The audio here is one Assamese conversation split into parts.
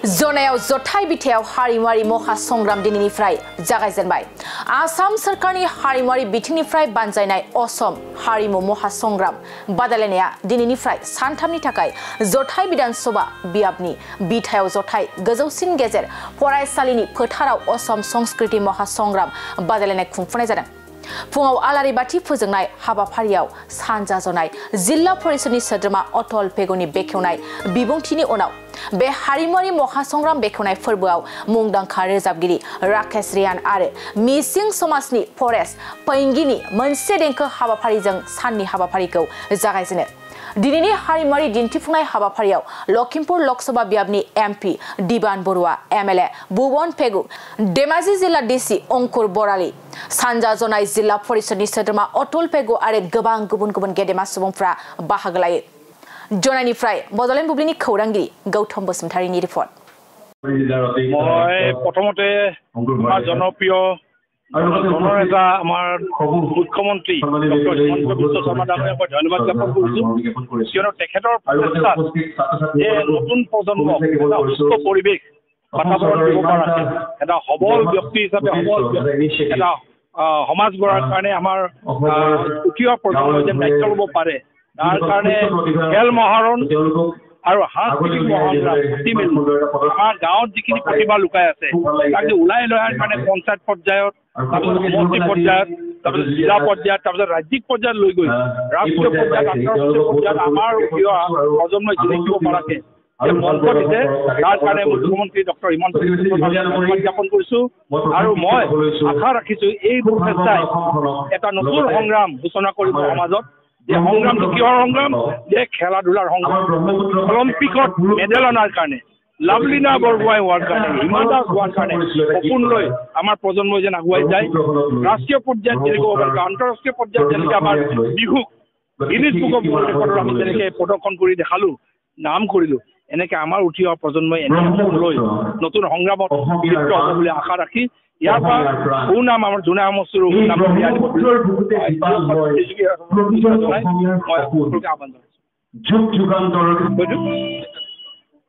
जनायाव जथाय बिथायाव हारिमुआरि महा संग्राम दिनैनिफ्राय जागायजेनबाय। आसाम सरकारनि हारिमुआरि बिथिंनिफ्राय बानजायनाय असम हारिमु महा संग्राम बादायलायनाया दिनैनिफ्राय सानथामनि थाखाय जथाय विधानसभा बियाबनि बिथायाव जथाय गोजौसिन गेजेर फरायसालिनि फोथाराव असम संस्कृति महा संग्राम बादायलायनाय खुंफुंनाय जादों। फुङाव आलारि बाथि फोजोंनाय हाबाफारियाव सानजा जनाय जिल्ला परिषदनि सोद्रोमा अटल पेगुनि बेखेवनाय बिबुंथिनि उनाव बे हारिमुआरि महासंग्राम बेखेवनाय फोरबोआव मुंदांखा रोजाबगिरि राकेश रियान आरो मिसिं समाजनि फरेस्ट पैंगिनि मोनसे देंखो हाबाफारिजों साननि हाबाफारिखौ जागायजेनो। दिनैनि हारिमुआरि दिन्थिफुंनाय हाबाफारियाव लखिमपुर लोकसभा बियाबनि एमपि दिबान बरुवा, एमएलए भुवन पेगु, धेमाजि जिल्ला डिसि अंकुर बराली, सानजा जनाय जिल्ला परिषदनि सोद्रोमा अटल पेगु आरो गोबां गुबुन गुबुन गेदेमा सुबुंफ्रा बाहागो लायो। जनायनिफ्राय बडलेण्ड बुब्लिनि खौरांगिरि गौतम बसुमतारीनि रिपर्ट। प्रथमते जनप्रिय জননেতা আমাৰ মুখ্যমন্ত্ৰী ডক্টৰ হিমন্ত বিশ্ব শৰ্মা ডাঙৰীয়াক মই ধন্যবাদ জ্ঞাপন কৰিছোঁ। কিয়নো তেখেতৰ প্ৰচেষ্টাত নতুন প্ৰজন্মক এটা সুস্থ পৰিৱেশ বাতাবৰণ দিব পৰাকে এটা সবল ব্যক্তি হিচাপে এটা সমাজ গঢ়াৰ কাৰণে আমাৰ উঠি অহা প্ৰজন্মই যেন দায়িত্ব ল'ব পাৰে তাৰ কাৰণে খেল মহাৰণ আৰু সাংস্কৃতিক মহাংগ্ৰাম আমাৰ গাঁৱত যিখিনি প্ৰতিভা লুকাই আছে তাক ওলাই লোৱাৰ কাৰণে পঞ্চায়ত পৰ্যায়ত সমষ্টি পৰ্যায়ত তাৰপিছত জিলা পৰ্যায়ত তাৰপিছত ৰাজ্যিক পৰ্যায়ত লৈ গৈ ৰাষ্ট্ৰীয় পৰ্যায়ত আন্তঃৰাষ্ট্ৰীয় পৰ্যায়ত আমাৰ প্ৰজন্মই জিলিকিব পৰাকে মঞ্চ দিছে। তাৰ কাৰণে মুখ্যমন্ত্ৰী ডক্টৰ হিমন্ত বিশ্ব শৰ্মাক ধন্যবাদ জ্ঞাপন কৰিছোঁ আৰু মই আশা ৰাখিছোঁ এই প্ৰচেষ্টাই এটা নতুন সংগ্ৰাম সূচনা কৰিব সমাজত। যে সংগ্ৰামটো কিহৰ সংগ্ৰাম? যে খেলা ধূলাৰ সংগ্ৰাম। অলিম্পিকত মেডেল অনাৰ কাৰণে লাভলীনা বৰগোহাঁই হোৱাৰ কাৰণে, হিমা দাস হোৱাৰ কাৰণে সপোন লৈ আমাৰ প্ৰজন্মই যেন আগুৱাই যায়। ৰাষ্ট্ৰীয় পৰ্যায়ত যেনেকৈ হ'ব পাৰে, আন্তঃৰাষ্ট্ৰীয় পৰ্যায়ত যেনেকৈ আমাৰ বিহুক গিনিজ বুক অফ ৱৰ্ল্ড ৰেকৰ্ডত আমি যেনেকৈ প্ৰদৰ্শন কৰি দেখালোঁ, নাম কৰিলোঁ, এনেকৈ আমাৰ উঠি অহা প্ৰজন্মই এনে সপোন লৈ নতুন সংগ্ৰামত লিপ্ত হ'ব বুলি আশা ৰাখি ইয়াৰ পৰা সুনাম আমাৰ জোনা সমষ্টিৰ সুনাম উলিয়াই আনিব বুলি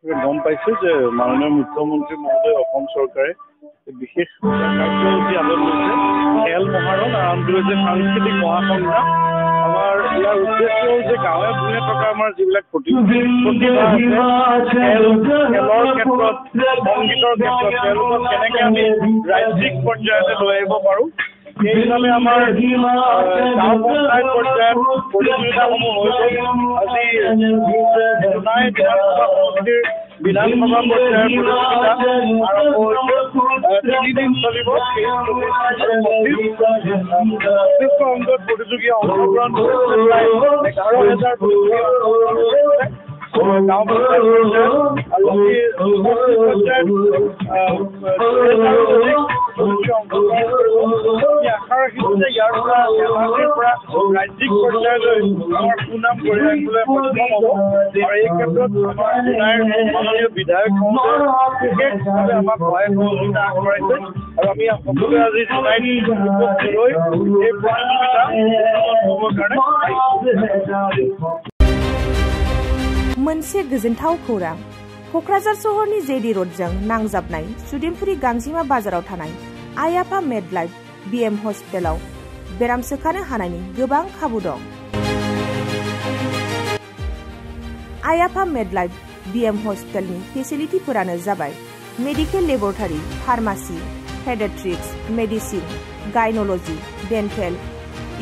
গম পাইছোঁ যে মাননীয় মুখ্যমন্ত্ৰী মহোদয় অসম চৰকাৰে বিশেষ কাৰ্যসূচী হাতত লৈছে। খেল মহাৰণ আৰম্ভ কৰিছে সাংস্কৃতিক মহাসংগ্ৰাম। আমাৰ ইয়াৰ উদ্দেশ্য হৈছে গাঁৱে ভূঞে থকা আমাৰ যিবিলাক প্ৰতিভা আছে খেলৰ ক্ষেত্ৰত, সংগীতৰ ক্ষেত্ৰত তেওঁলোকক কেনেকৈ আমি ৰাজ্যিক পৰ্যায়তে লৈ আহিব পাৰোঁ সেই হিচাপে আমাৰ গাঁও পঞ্চায়ত পৰ্যায়ত প্ৰতিযোগিতাসমূহ হৈ গ'ল। আজি জনাই বিধানসভা সমষ্টিৰ বিধানসভা পৰ্যায়ৰ প্ৰতিযোগিতা আৰম্ভ হৈছে। 3 দিন চলিব। 25 অংগত প্ৰতিযোগী অংশগ্ৰহণ কৰিছে। প্ৰায় 11,000 প্ৰতিযোগী গাঁও পঞ্চায়ত পৰ্যায়ত আৰু আশা ৰাখিছোঁ যে ইয়াৰ পৰা ৰাজ্যিক পৰ্যায়লৈ আমাৰ সুনাম কৰি আনিবলৈ সক্ষম হ'ব। আৰু এই ক্ষেত্ৰত আমাৰ জোনাইৰ মাননীয় বিধায়ক বিশেষভাৱে আমাক সহায় সহযোগিতা আগবঢ়াইছে আৰু আমি সকলোৱে আজি জোনাইত লৈ এই প্ৰতিযোগিতা হ'বৰ কাৰণে मोनसे गोजोनथाव खौरां। क'क्राझार सहरनि जेडि र'डजों नांजाबनाय सुदेमपुरि गांजिमा बाजाराव थानाय आइ आफा मेडलाइफ बिएम हस्पिटालाव बेराम सोखानो हानायनि गोबां खाबु दं। आइ आफा मेडलाइफ बिएम हस्पिटालनि फेसिलिटिफोरानो जाबाय medical laboratory, pharmacy, paediatrics, medicine, gynaecology, dental,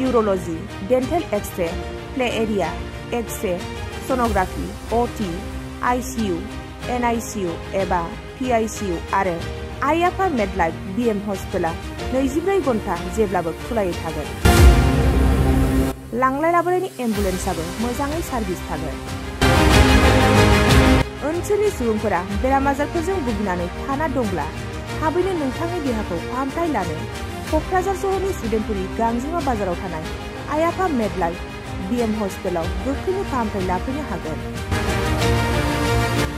urology, dental x ray, play area, x ray, sonography, OT, ICU, NICU एबा पीआईसीयू आरो आइ आफा मेडलाइफ बिएम हस्पिटाला 24 घन्टा जेब्लाबो खुलायै थागोन। लांलाय लाबोनायनि एम्बुलेन्सआबो मोजाङै सार्भिस थागोन। ओनसोलनि सुबुंफोरा बेराम आजारफोरजों भुगिनानै थाना दंब्ला थाबैनो नोंथांनि देहाखौ फाहामथाय लानो क'क्राझार सहरनि सुदेमपुरि गांजिमा बाजाराव थानाय आइ आफा मेडलाइफ बिएम हस्पिटालाव गोख्रैनो फाहामथाय लाफैनो हागोन।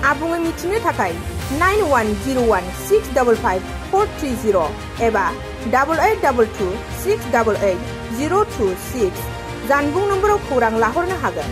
आबुङै मिथिनो थाखाय 9101655430 एबा 8822688026 जानबुं नम्बराव खौरां लाहरनो हागोन।